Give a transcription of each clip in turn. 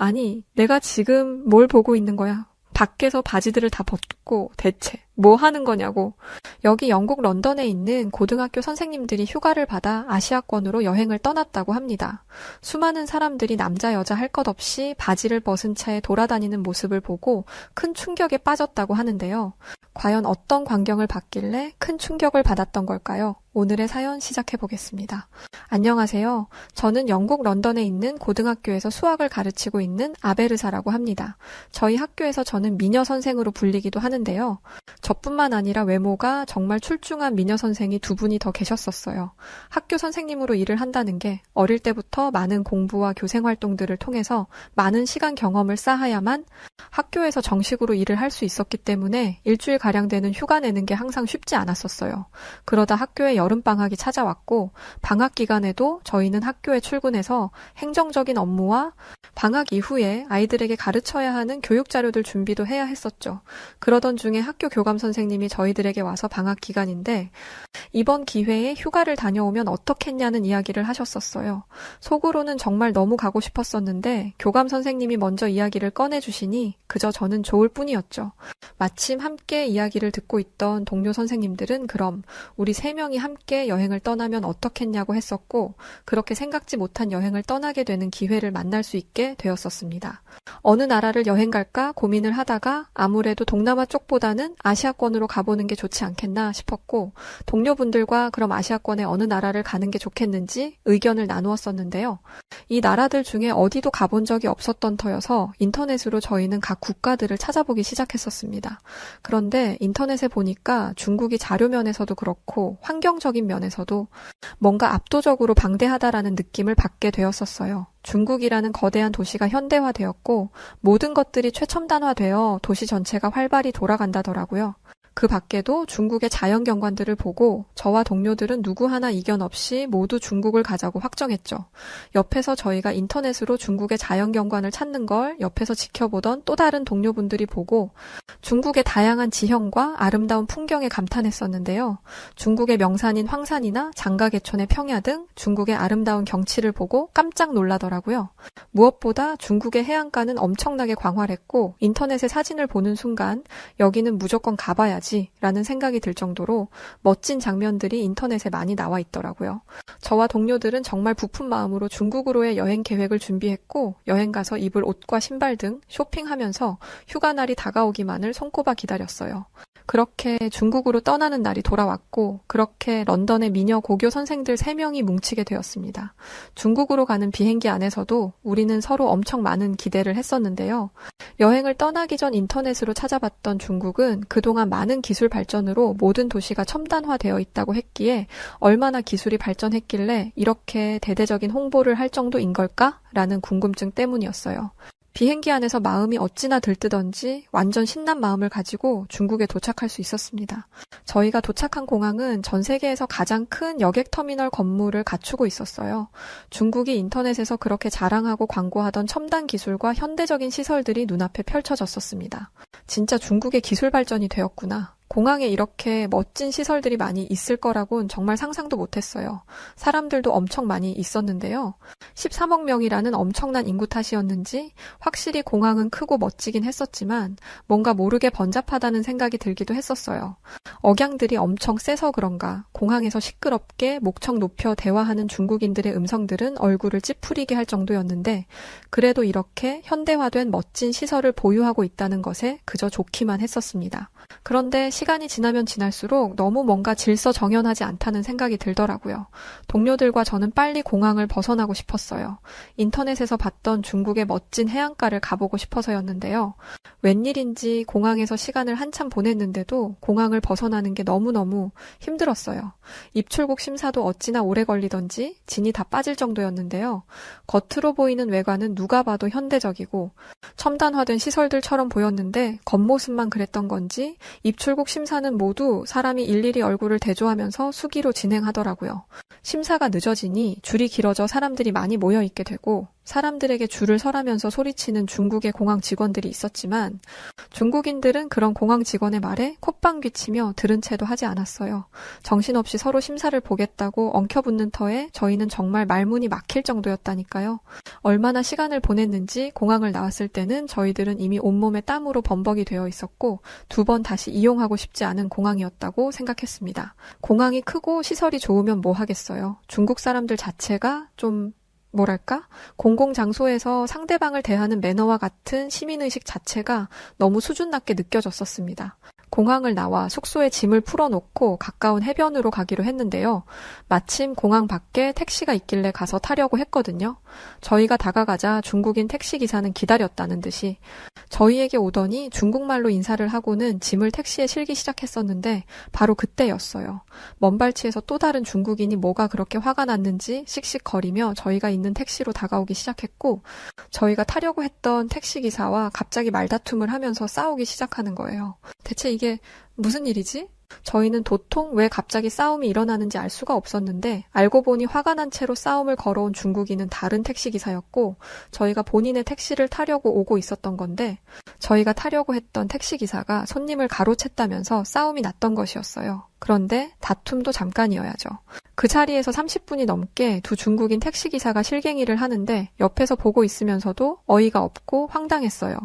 아니, 내가 지금 뭘 보고 있는 거야? 밖에서 바지들을 다 벗고 대체 뭐 하는 거냐고. 여기 영국 런던에 있는 고등학교 선생님들이 휴가를 받아 아시아권으로 여행을 떠났다고 합니다. 수많은 사람들이 남자 여자 할 것 없이 바지를 벗은 채 돌아다니는 모습을 보고 큰 충격에 빠졌다고 하는데요. 과연 어떤 광경을 봤길래 큰 충격을 받았던 걸까요? 오늘의 사연 시작해 보겠습니다. 안녕하세요. 저는 영국 런던에 있는 고등학교에서 수학을 가르치고 있는 아베르사라고 합니다. 저희 학교에서 저는 미녀 선생으로 불리기도 하는데요. 저뿐만 아니라 외모가 정말 출중한 미녀 선생이 두 분이 더 계셨었어요. 학교 선생님으로 일을 한다는 게 어릴 때부터 많은 공부와 교생 활동들을 통해서 많은 시간 경험을 쌓아야만 학교에서 정식으로 일을 할 수 있었기 때문에 일주일가량 되는 휴가 내는 게 항상 쉽지 않았었어요. 그러다 학교에 여름방학이 찾아왔고 방학 기간에도 저희는 학교에 출근해서 행정적인 업무와 방학 이후에 아이들에게 가르쳐야 하는 교육 자료들 준비도 해야 했었죠. 그러던 중에 학교 교감 선생님이 저희들에게 와서 방학 기간인데 이번 기회에 휴가를 다녀오면 어떻겠냐는 이야기를 하셨었어요. 속으로는 정말 너무 가고 싶었었는데 교감 선생님이 먼저 이야기를 꺼내주시니 그저 저는 좋을 뿐이었죠. 마침 함께 이야기를 듣고 있던 동료 선생님들은 그럼 우리 3명이 함께 여행을 떠나면 어떻겠냐고 했었고 그렇게 생각지 못한 여행을 떠나게 되는 기회를 만날 수 있게 되었었습니다. 어느 나라를 여행 갈까 고민을 하다가 아무래도 동남아 쪽보다는 아시아권으로 가보는 게 좋지 않겠나 싶었고 동료분들과 그럼 아시아권의 어느 나라를 가는 게 좋겠는지 의견을 나누었었는데요. 이 나라들 중에 어디도 가본 적이 없었던 터여서 인터넷으로 저희는 각 국가들을 찾아보기 시작했었습니다. 그런데 인터넷에 보니까 중국이 자료면에서도 그렇고 환경적인 면에서도 뭔가 압도적으로 방대하다라는 느낌을 받게 되었었어요. 중국이라는 거대한 도시가 현대화되었고 모든 것들이 최첨단화되어 도시 전체가 활발히 돌아간다더라고요. 그 밖에도 중국의 자연 경관들을 보고 저와 동료들은 누구 하나 이견 없이 모두 중국을 가자고 확정했죠. 옆에서 저희가 인터넷으로 중국의 자연 경관을 찾는 걸 옆에서 지켜보던 또 다른 동료분들이 보고 중국의 다양한 지형과 아름다운 풍경에 감탄했었는데요. 중국의 명산인 황산이나 장가계촌의 평야 등 중국의 아름다운 경치를 보고 깜짝 놀라더라고요. 무엇보다 중국의 해안가는 엄청나게 광활했고 인터넷에 사진을 보는 순간 여기는 무조건 가봐야지 라는 생각이 들 정도로 멋진 장면들이 인터넷에 많이 나와 있더라고요. 저와 동료들은 정말 부푼 마음으로 중국으로의 여행 계획을 준비했고 여행 가서 입을 옷과 신발 등 쇼핑하면서 휴가 날이 다가오기만을 손꼽아 기다렸어요. 그렇게 중국으로 떠나는 날이 돌아왔고 그렇게 런던의 미녀 고교 선생들 3명이 뭉치게 되었습니다. 중국으로 가는 비행기 안에서도 우리는 서로 엄청 많은 기대를 했었는데요. 여행을 떠나기 전 인터넷으로 찾아봤던 중국은 그동안 많은 기술 발전으로 모든 도시가 첨단화되어 있다고 했기에 얼마나 기술이 발전했길래 이렇게 대대적인 홍보를 할 정도인 걸까? 라는 궁금증 때문이었어요. 비행기 안에서 마음이 어찌나 들뜨던지 완전 신난 마음을 가지고 중국에 도착할 수 있었습니다. 저희가 도착한 공항은 전 세계에서 가장 큰 여객터미널 건물을 갖추고 있었어요. 중국이 인터넷에서 그렇게 자랑하고 광고하던 첨단 기술과 현대적인 시설들이 눈앞에 펼쳐졌었습니다. 진짜 중국의 기술 발전이 되었구나. 공항에 이렇게 멋진 시설들이 많이 있을 거라고는 정말 상상도 못했어요. 사람들도 엄청 많이 있었는데요. 13억 명이라는 엄청난 인구 탓이었는지 확실히 공항은 크고 멋지긴 했었지만 뭔가 모르게 번잡하다는 생각이 들기도 했었어요. 억양들이 엄청 세서 그런가 공항에서 시끄럽게 목청 높여 대화하는 중국인들의 음성들은 얼굴을 찌푸리게 할 정도였는데 그래도 이렇게 현대화된 멋진 시설을 보유하고 있다는 것에 그저 좋기만 했었습니다. 그런데 시간이 지나면 지날수록 너무 뭔가 질서정연하지 않다는 생각이 들더라고요. 동료들과 저는 빨리 공항을 벗어나고 싶었어요. 인터넷에서 봤던 중국의 멋진 해안가를 가보고 싶어서였는데요. 웬일인지 공항에서 시간을 한참 보냈는데도 공항을 벗어나는 게 너무너무 힘들었어요. 입출국 심사도 어찌나 오래 걸리던지 진이 다 빠질 정도였는데요. 겉으로 보이는 외관은 누가 봐도 현대적이고 첨단화된 시설들처럼 보였는데 겉모습만 그랬던 건지 입출국 심사는 모두 사람이 일일이 얼굴을 대조하면서 수기로 진행하더라고요. 심사가 늦어지니 줄이 길어져 사람들이 많이 모여있게 되고 사람들에게 줄을 서라면서 소리치는 중국의 공항 직원들이 있었지만 중국인들은 그런 공항 직원의 말에 콧방귀치며 들은 채도 하지 않았어요. 정신없이 서로 심사를 보겠다고 엉켜붙는 터에 저희는 정말 말문이 막힐 정도였다니까요. 얼마나 시간을 보냈는지 공항을 나왔을 때는 저희들은 이미 온몸에 땀으로 범벅이 되어 있었고 2번 다시 이용하고 싶지 않은 공항이었다고 생각했습니다. 공항이 크고 시설이 좋으면 뭐 하겠어요. 중국 사람들 자체가 좀 뭐랄까? 공공장소에서 상대방을 대하는 매너와 같은 시민의식 자체가 너무 수준 낮게 느껴졌었습니다. 공항을 나와 숙소에 짐을 풀어놓고 가까운 해변으로 가기로 했는데요. 마침 공항 밖에 택시가 있길래 가서 타려고 했거든요. 저희가 다가가자 중국인 택시기사는 기다렸다는 듯이 저희에게 오더니 중국말로 인사를 하고는 짐을 택시에 실기 시작했었는데 바로 그때였어요. 먼발치에서 또 다른 중국인이 뭐가 그렇게 화가 났는지 씩씩거리며 저희가 있는 택시로 다가오기 시작했고 저희가 타려고 했던 택시기사와 갑자기 말다툼을 하면서 싸우기 시작하는 거예요. 대체 이게 무슨 일이지? 저희는 도통 왜 갑자기 싸움이 일어나는지 알 수가 없었는데 알고 보니 화가 난 채로 싸움을 걸어온 중국인은 다른 택시기사였고 저희가 본인의 택시를 타려고 오고 있었던 건데 저희가 타려고 했던 택시기사가 손님을 가로챘다면서 싸움이 났던 것이었어요. 그런데 다툼도 잠깐이어야죠. 그 자리에서 30분이 넘게 두 중국인 택시기사가 실갱이를 하는데 옆에서 보고 있으면서도 어이가 없고 황당했어요.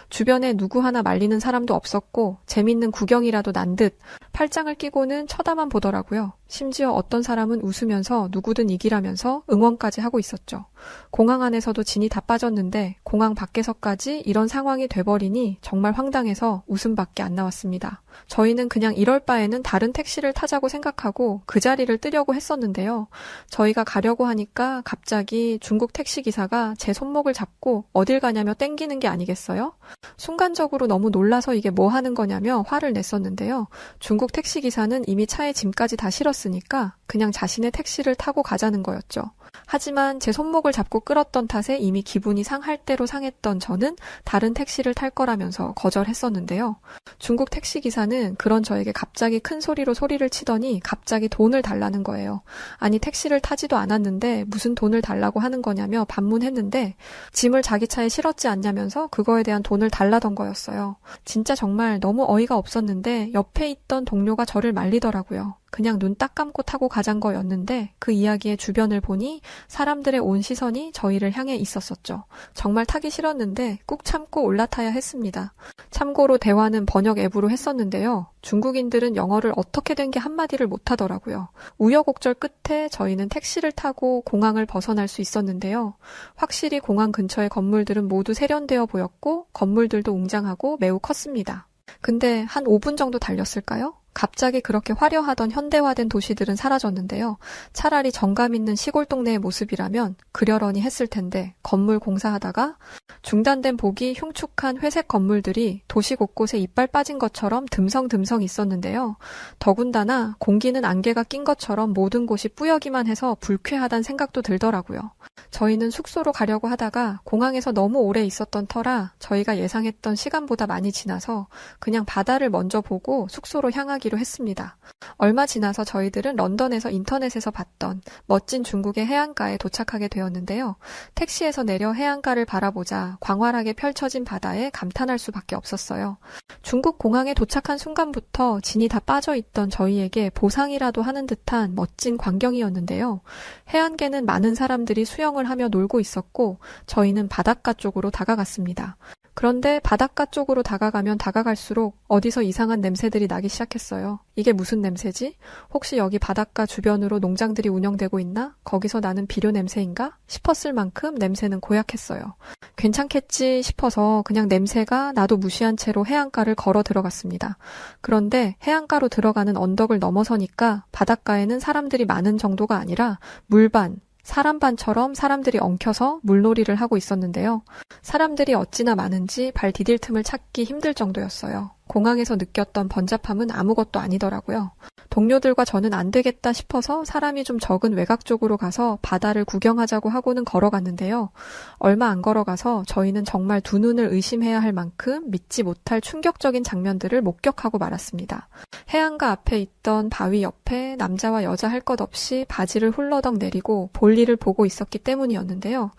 주변에 누구 하나 말리는 사람도 없었고 재밌는 구경이라도 난 듯 팔짱을 끼고는 쳐다만 보더라고요. 심지어 어떤 사람은 웃으면서 누구든 이기라면서 응원까지 하고 있었죠. 공항 안에서도 진이 다 빠졌는데 공항 밖에서까지 이런 상황이 돼버리니 정말 황당해서 웃음밖에 안 나왔습니다. 저희는 그냥 이럴 바에는 다른 택시를 타자고 생각하고 그 자리를 뜨려고 했었는데요. 저희가 가려고 하니까 갑자기 중국 택시기사가 제 손목을 잡고 어딜 가냐며 땡기는 게 아니겠어요? 순간적으로 너무 놀라서 이게 뭐 하는 거냐며 화를 냈었는데요. 중국 택시기사는 이미 차에 짐까지 다 실었으니까 그냥 자신의 택시를 타고 가자는 거였죠. 하지만 제 손목을 잡고 끌었던 탓에 이미 기분이 상할 대로 상했던 저는 다른 택시를 탈 거라면서 거절했었는데요. 중국 택시기사는 그런 저에게 갑자기 큰 소리로 소리를 치더니 갑자기 돈을 달라는 거예요. 아니 택시를 타지도 않았는데 무슨 돈을 달라고 하는 거냐며 반문했는데 짐을 자기 차에 실었지 않냐면서 그거에 대한 돈을 달라던 거였어요. 진짜 정말 너무 어이가 없었는데 옆에 있던 동료가 저를 말리더라고요. 그냥 눈 딱 감고 타고 가잔 거였는데 그 이야기의 주변을 보니 사람들의 온 시선이 저희를 향해 있었었죠. 정말 타기 싫었는데 꾹 참고 올라타야 했습니다. 참고로 대화는 번역 앱으로 했었는데요. 중국인들은 영어를 어떻게 된 게 한마디를 못하더라고요. 우여곡절 끝에 저희는 택시를 타고 공항을 벗어날 수 있었는데요. 확실히 공항 근처의 건물들은 모두 세련되어 보였고 건물들도 웅장하고 매우 컸습니다. 근데 한 5분 정도 달렸을까요? 갑자기 그렇게 화려하던 현대화된 도시들은 사라졌는데요. 차라리 정감 있는 시골 동네의 모습이라면 그려려니 했을 텐데 건물 공사하다가 중단된 복이 흉측한 회색 건물들이 도시 곳곳에 이빨 빠진 것처럼 듬성듬성 있었는데요. 더군다나 공기는 안개가 낀 것처럼 모든 곳이 뿌옇기만 해서 불쾌하다는 생각도 들더라고요. 저희는 숙소로 가려고 하다가 공항에서 너무 오래 있었던 터라 저희가 예상했던 시간보다 많이 지나서 그냥 바다를 먼저 보고 숙소로 향하기로 했습니다. 얼마 지나서 저희들은 런던에서 인터넷에서 봤던 멋진 중국의 해안가에 도착하게 되었는데요. 택시에서 내려 해안가를 바라보자 광활하게 펼쳐진 바다에 감탄할 수밖에 없었어요. 중국 공항에 도착한 순간부터 진이 다 빠져있던 저희에게 보상이라도 하는 듯한 멋진 광경이었는데요. 해안가에는 많은 사람들이 수영을 하며 놀고 있었고 저희는 바닷가 쪽으로 다가갔습니다. 그런데 바닷가 쪽으로 다가가면 다가갈수록 어디서 이상한 냄새들이 나기 시작했어요. 이게 무슨 냄새지? 혹시 여기 바닷가 주변으로 농장들이 운영되고 있나? 거기서 나는 비료 냄새인가? 싶었을 만큼 냄새는 고약했어요. 괜찮겠지 싶어서 그냥 냄새가 나도 무시한 채로 해안가를 걸어 들어갔습니다. 그런데 해안가로 들어가는 언덕을 넘어서니까 바닷가에는 사람들이 많은 정도가 아니라 물반, 사람반처럼 사람들이 엉켜서 물놀이를 하고 있었는데요. 사람들이 어찌나 많은지 발 디딜 틈을 찾기 힘들 정도였어요. 공항에서 느꼈던 번잡함은 아무것도 아니더라고요. 동료들과 저는 안 되겠다 싶어서 사람이 좀 적은 외곽 쪽으로 가서 바다를 구경하자고 하고는 걸어갔는데요. 얼마 안 걸어가서 저희는 정말 두 눈을 의심해야 할 만큼 믿지 못할 충격적인 장면들을 목격하고 말았습니다. 해안가 앞에 있던 바위 옆에 남자와 여자 할 것 없이 바지를 훌러덩 내리고 볼일을 보고 있었기 때문이었는데요.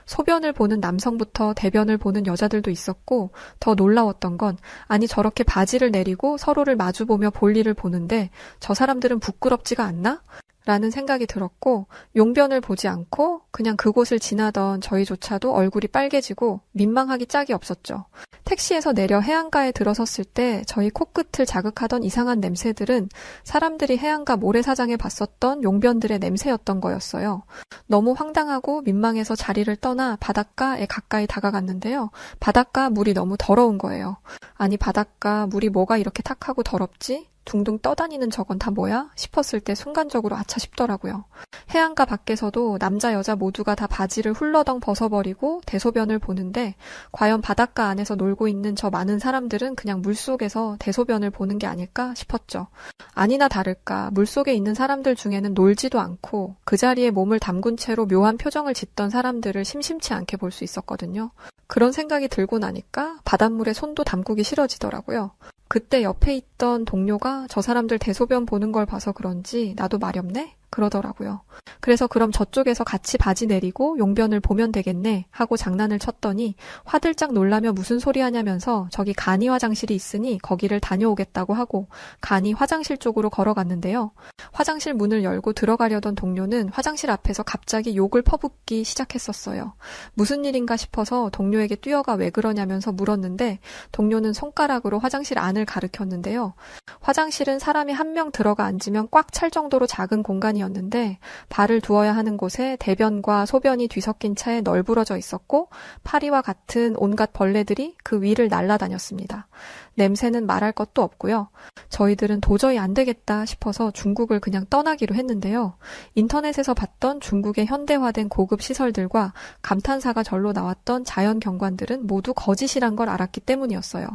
소변을 보는 남성부터 대변을 보는 여자들도 있었고, 더 놀라웠던 건 아니 저렇게 바지를 내리고 서로를 마주보며 볼일을 보는데 저 사람들은 부끄럽지가 않나? 라는 생각이 들었고, 용변을 보지 않고 그냥 그곳을 지나던 저희조차도 얼굴이 빨개지고 민망하기 짝이 없었죠. 택시에서 내려 해안가에 들어섰을 때 저희 코끝을 자극하던 이상한 냄새들은 사람들이 해안가 모래사장에 봤었던 용변들의 냄새였던 거였어요. 너무 황당하고 민망해서 자리를 떠나 바닷가에 가까이 다가갔는데요. 바닷가 물이 너무 더러운 거예요. 아니 바닷가 물이 뭐가 이렇게 탁하고 더럽지? 둥둥 떠다니는 저건 다 뭐야? 싶었을 때 순간적으로 아차 싶더라고요. 해안가 밖에서도 남자 여자 모두가 다 바지를 훌러덩 벗어버리고 대소변을 보는데 과연 바닷가 안에서 놀고 있는 저 많은 사람들은 그냥 물속에서 대소변을 보는 게 아닐까 싶었죠. 아니나 다를까 물속에 있는 사람들 중에는 놀지도 않고 그 자리에 몸을 담근 채로 묘한 표정을 짓던 사람들을 심심치 않게 볼 수 있었거든요. 그런 생각이 들고 나니까 바닷물에 손도 담그기 싫어지더라고요. 그때 옆에 있던 동료가 저 사람들 대소변 보는 걸 봐서 그런지 나도 마렵네? 그러더라고요. 그래서 그럼 저쪽에서 같이 바지 내리고 용변을 보면 되겠네 하고 장난을 쳤더니 화들짝 놀라며 무슨 소리 하냐면서 저기 간이 화장실이 있으니 거기를 다녀오겠다고 하고 간이 화장실 쪽으로 걸어갔는데요. 화장실 문을 열고 들어가려던 동료는 화장실 앞에서 갑자기 욕을 퍼붓기 시작했었어요. 무슨 일인가 싶어서 동료에게 뛰어가 왜 그러냐면서 물었는데 동료는 손가락으로 화장실 안을 가리켰는데요. 화장실은 사람이 한 명 들어가 앉으면 꽉 찰 정도로 작은 공간이었는데 발을 두어야 하는 곳에 대변과 소변이 뒤섞인 차에 널브러져 있었고 파리와 같은 온갖 벌레들이 그 위를 날아다녔습니다. 냄새는 말할 것도 없고요. 저희들은 도저히 안 되겠다 싶어서 중국을 그냥 떠나기로 했는데요. 인터넷에서 봤던 중국의 현대화된 고급 시설들과 감탄사가 절로 나왔던 자연 경관들은 모두 거짓이란 걸 알았기 때문이었어요.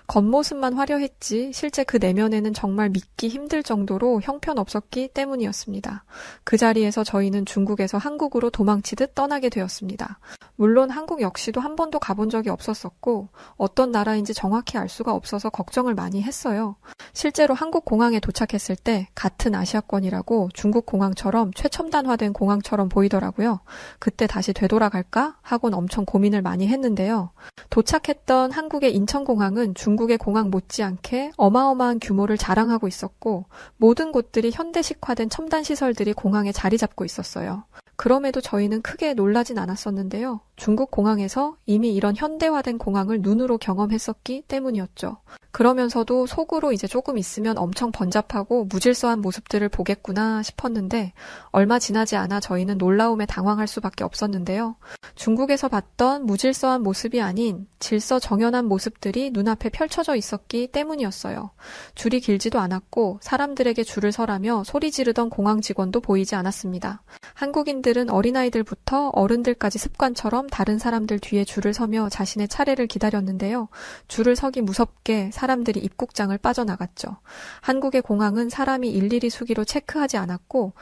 겉모습만 화려했지 실제 그 내면에는 정말 믿기 힘들 정도로 형편없었기 때문이었습니다. 그 자리에서 저희는 중국에서 한국으로 도망치듯 떠나게 되었습니다. 물론 한국 역시도 한 번도 가본 적이 없었었고 어떤 나라인지 정확히 알 수가 없어서 걱정을 많이 했어요. 실제로 한국 공항에 도착했을 때 같은 아시아권이라고 중국 공항처럼 최첨단화된 공항처럼 보이더라고요. 그때 다시 되돌아갈까? 하곤 엄청 고민을 많이 했는데요. 도착했던 한국의 인천공항은 중국의 공항 못지않게 어마어마한 규모를 자랑하고 있었고 모든 곳들이 현대식화된 첨단 시설들이 공항에 자리 잡고 있었어요. 그럼에도 저희는 크게 놀라진 않았었는데요. 중국 공항에서 이미 이런 현대화된 공항을 눈으로 경험했었기 때문이었죠. 그러면서도 속으로 이제 조금 있으면 엄청 번잡하고 무질서한 모습들을 보겠구나 싶었는데 얼마 지나지 않아 저희는 놀라움에 당황할 수밖에 없었는데요. 중국에서 봤던 무질서한 모습이 아닌 질서정연한 모습들이 눈앞에 펼쳐져 있었기 때문이었어요. 줄이 길지도 않았고 사람들에게 줄을 서라며 소리 지르던 공항 직원도 보이지 않았습니다. 한국인들은 어린아이들부터 어른들까지 습관처럼 다른 사람들 뒤에 줄을 서며 자신의 차례를 기다렸는데요. 줄을 서기 무섭게 사람들이 입국장을 빠져나갔죠. 한국의 공항은 사람이 일일이 수기로 체크하지 않았고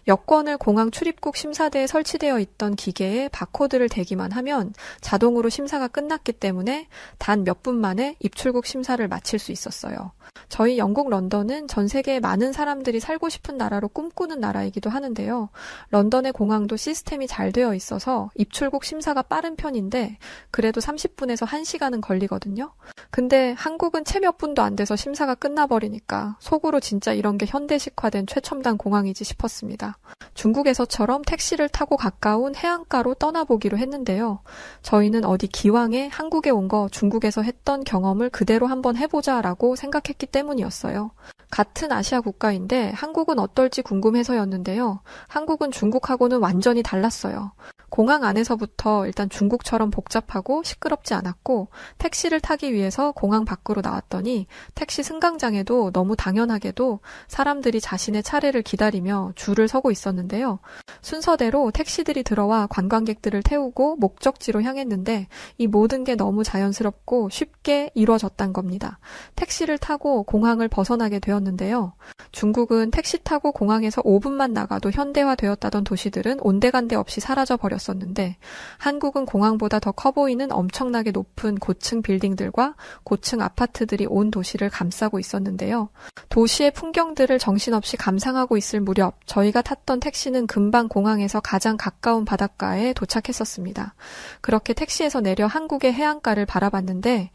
여권을 공항 출입국 심사대에 설치되어 있던 기계에 바코드를 대기만 하면 자동으로 심사가 끝났기 때문에 단 몇 분 만에 입출국 심사를 마칠 수 있었어요. 저희 영국 런던은 전 세계에 많은 사람들이 살고 싶은 나라로 꿈꾸는 나라이기도 하는데요. 런던의 공항도 시스템이 잘 되어 있어서 입출국 심사가 빠른 편인데 그래도 30분에서 1시간은 걸리거든요. 근데 한국은 채 몇 분도 안 돼서 심사가 끝나버리니까 속으로 진짜 이런 게 현대식화된 최첨단 공항이지 싶었습니다. 중국에서처럼 택시를 타고 가까운 해안가로 떠나보기로 했는데요. 저희는 어디 기왕에 한국에 온 거 중국에서 했던 경험을 그대로 한번 해보자라고 생각했기 때문이었어요. 같은 아시아 국가인데 한국은 어떨지 궁금해서였는데요. 한국은 중국하고는 완전히 달랐어요. 공항 안에서부터 일단 중국처럼 복잡하고 시끄럽지 않았고 택시를 타기 위해서 공항 밖으로 나왔던 봤더니 택시 승강장에도 너무 당연하게도 사람들이 자신의 차례를 기다리며 줄을 서고 있었는데요. 순서대로 택시들이 들어와 관광객들을 태우고 목적지로 향했는데 이 모든 게 너무 자연스럽고 쉽게 이루어졌단 겁니다. 택시를 타고 공항을 벗어나게 되었는데요. 중국은 택시 타고 공항에서 5분만 나가도 현대화되었다던 도시들은 온데간데 없이 사라져 버렸었는데 한국은 공항보다 더 커 보이는 엄청나게 높은 고층 빌딩들과 고층 아파트들이 온 도시를 감싸고 있었는데요. 도시의 풍경들을 정신없이 감상하고 있을 무렵 저희가 탔던 택시는 금방 공항에서 가장 가까운 바닷가에 도착했었습니다. 그렇게 택시에서 내려 한국의 해안가를 바라봤는데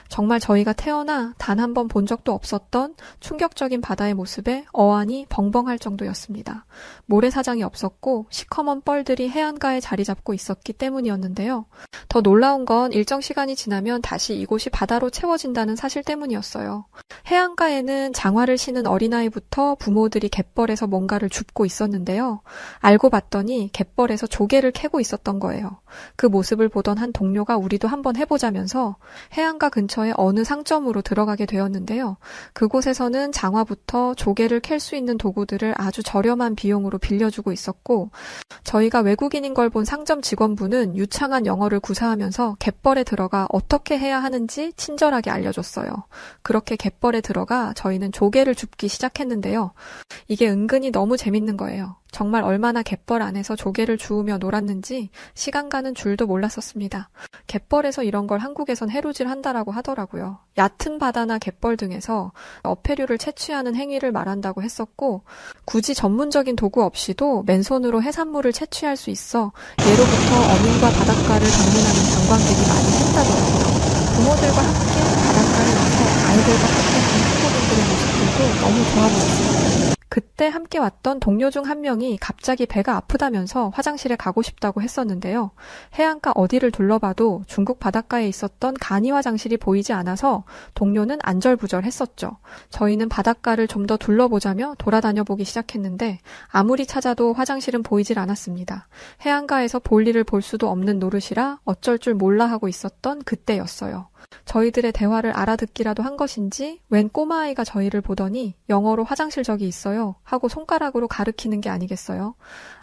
정말 저희가 태어나 단 한 번 본 적도 없었던 충격적인 바다의 모습에 어안이 벙벙할 정도였습니다. 모래사장이 없었고 시커먼 뻘들이 해안가에 자리 잡고 있었기 때문이었는데요. 더 놀라운 건 일정 시간이 지나면 다시 이곳이 바다로 채워진다는 사실 때문이었어요. 해안가에는 장화를 신은 어린아이부터 부모들이 갯벌에서 뭔가를 줍고 있었는데요. 알고 봤더니 갯벌에서 조개를 캐고 있었던 거예요. 그 모습을 보던 한 동료가 우리도 한번 해보자면서 해안가 근처의 어느 상점으로 들어가게 되었는데요. 그곳에서는 장화부터 조개를 캘 수 있는 도구들을 아주 저렴한 비용으로 빌려주고 있었고 저희가 외국인인 걸 본 상점 직원분은 유창한 영어를 구사하면서 갯벌에 들어가 어떻게 해야 하는지 친절하게 알려줬어요. 그렇게 갯벌에 들어가 저희는 조개를 줍기 시작했는데요. 이게 은근히 너무 재밌는 거예요. 정말 얼마나 갯벌 안에서 조개를 주우며 놀았는지 시간 가는 줄도 몰랐었습니다. 갯벌에서 이런 걸 한국에선 해루질 한다라고 하더라고요. 얕은 바다나 갯벌 등에서 어패류를 채취하는 행위를 말한다고 했었고 굳이 전문적인 도구 없이도 맨손으로 해산물을 채취할 수 있어 예로부터 어민과 바닷가를 방문하는 관광객이 많이 했다더라고요. 부모들과 함께 바닷가에 와서 아이들과 함께하는 한국인들의 모습들도 너무 좋아 보였습니다. 그때 함께 왔던 동료 중 한 명이 갑자기 배가 아프다면서 화장실에 가고 싶다고 했었는데요. 해안가 어디를 둘러봐도 중국 바닷가에 있었던 간이 화장실이 보이지 않아서 동료는 안절부절했었죠. 저희는 바닷가를 좀 더 둘러보자며 돌아다녀 보기 시작했는데 아무리 찾아도 화장실은 보이질 않았습니다. 해안가에서 볼일을 볼 수도 없는 노릇이라 어쩔 줄 몰라 하고 있었던 그때였어요. 저희들의 대화를 알아듣기라도 한 것인지 웬 꼬마아이가 저희를 보더니 영어로 화장실 저기 있어요 하고 손가락으로 가리키는 게 아니겠어요.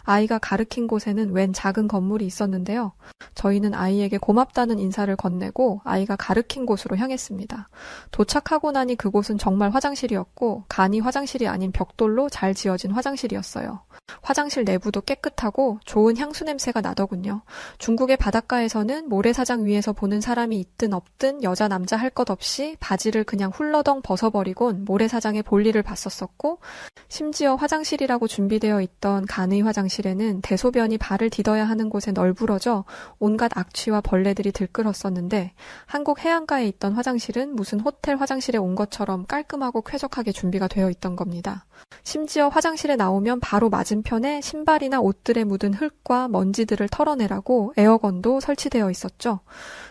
아이가 가리킨 곳에는 웬 작은 건물이 있었는데요. 저희는 아이에게 고맙다는 인사를 건네고 아이가 가리킨 곳으로 향했습니다. 도착하고 나니 그곳은 정말 화장실이었고 간이 화장실이 아닌 벽돌로 잘 지어진 화장실이었어요. 화장실 내부도 깨끗하고 좋은 향수 냄새가 나더군요. 중국의 바닷가에서는 모래사장 위에서 보는 사람이 있든 없든 여자 남자 할 것 없이 바지를 그냥 훌러덩 벗어버리곤 모래사장의 볼일을 봤었었고 심지어 화장실이라고 준비되어 있던 간의 화장실에는 대소변이 발을 디뎌야 하는 곳에 널브러져 온갖 악취와 벌레들이 들끓었었는데 한국 해안가에 있던 화장실은 무슨 호텔 화장실에 온 것처럼 깔끔하고 쾌적하게 준비가 되어 있던 겁니다. 심지어 화장실에 나오면 바로 맞은편에 신발이나 옷들에 묻은 흙과 먼지들을 털어내라고 에어건도 설치되어 있었죠.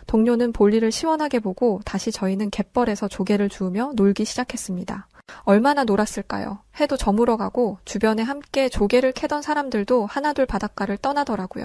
동료는 볼일을 시원하게 보고 다시 저희는 갯벌에서 조개를 주우며 놀기 시작했습니다. 얼마나 놀았을까요? 해도 저물어가고 주변에 함께 조개를 캐던 사람들도 하나둘 바닷가를 떠나더라고요.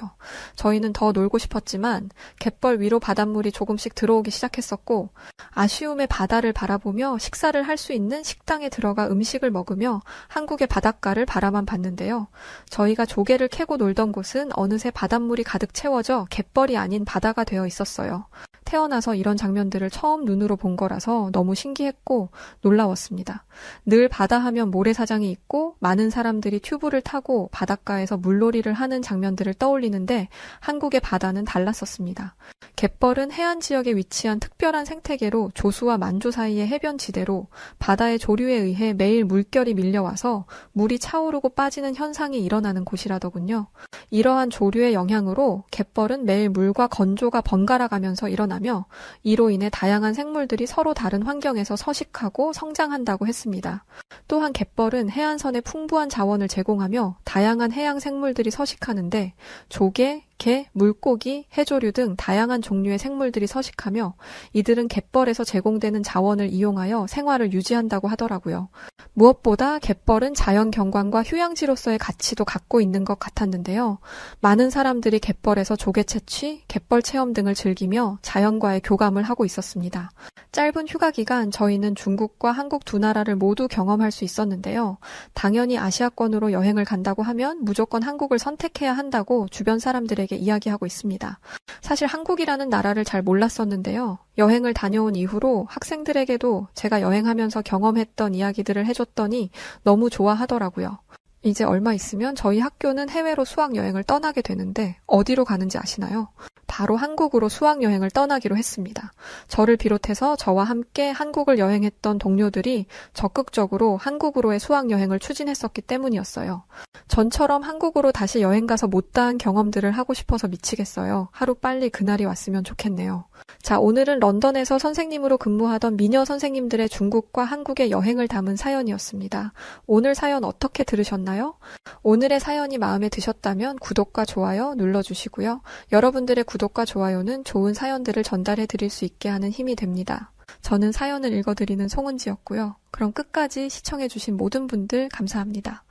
저희는 더 놀고 싶었지만 갯벌 위로 바닷물이 조금씩 들어오기 시작했었고 아쉬움의 바다를 바라보며 식사를 할 수 있는 식당에 들어가 음식을 먹으며 한국의 바닷가를 바라만 봤는데요. 저희가 조개를 캐고 놀던 곳은 어느새 바닷물이 가득 채워져 갯벌이 아닌 바다가 되어 있었어요. 태어나서 이런 장면들을 처음 눈으로 본 거라서 너무 신기했고 놀라웠습니다. 늘 바다 하면 모래사장이 있고 많은 사람들이 튜브를 타고 바닷가에서 물놀이를 하는 장면들을 떠올리는데 한국의 바다는 달랐었습니다. 갯벌은 해안 지역에 위치한 특별한 생태계로 조수와 만조 사이의 해변지대로 바다의 조류에 의해 매일 물결이 밀려와서 물이 차오르고 빠지는 현상이 일어나는 곳이라더군요. 이러한 조류의 영향으로 갯벌은 매일 물과 건조가 번갈아 가면서 일어나며 이로 인해 다양한 생물들이 서로 다른 환경에서 서식하고 성장한다고 했습니다. 또한 갯벌은 해안선에 풍부한 자원을 제공하며 다양한 해양 생물들이 서식하는데 조개, 개, 물고기, 해조류 등 다양한 종류의 생물들이 서식하며 이들은 갯벌에서 제공되는 자원을 이용하여 생활을 유지한다고 하더라고요. 무엇보다 갯벌은 자연 경관과 휴양지로서의 가치도 갖고 있는 것 같았는데요. 많은 사람들이 갯벌에서 조개 채취, 갯벌 체험 등을 즐기며 자연과의 교감을 하고 있었습니다. 짧은 휴가 기간 저희는 중국과 한국 두 나라를 모두 경험할 수 있었는데요. 당연히 아시아권으로 여행을 간다고 하면 무조건 한국을 선택해야 한다고 주변 사람들에게 이야기하고 있습니다. 사실 한국이라는 나라를 잘 몰랐었는데요. 여행을 다녀온 이후로 학생들에게도 제가 여행하면서 경험했던 이야기들을 해줬더니 너무 좋아하더라고요. 이제 얼마 있으면 저희 학교는 해외로 수학여행을 떠나게 되는데 어디로 가는지 아시나요? 바로 한국으로 수학여행을 떠나기로 했습니다. 저를 비롯해서 저와 함께 한국을 여행했던 동료들이 적극적으로 한국으로의 수학여행을 추진했었기 때문이었어요. 전처럼 한국으로 다시 여행 가서 못다한 경험들을 하고 싶어서 미치겠어요. 하루빨리 그날이 왔으면 좋겠네요. 자, 오늘은 런던에서 선생님으로 근무하던 미녀 선생님들의 중국과 한국의 여행을 담은 사연이었습니다. 오늘 사연 어떻게 들으셨나요? 오늘의 사연이 마음에 드셨다면 구독과 좋아요 눌러주시고요. 여러분들의 구독과 좋아요는 좋은 사연들을 전달해 드릴 수 있게 하는 힘이 됩니다. 저는 사연을 읽어드리는 송은지였고요. 그럼 끝까지 시청해주신 모든 분들 감사합니다.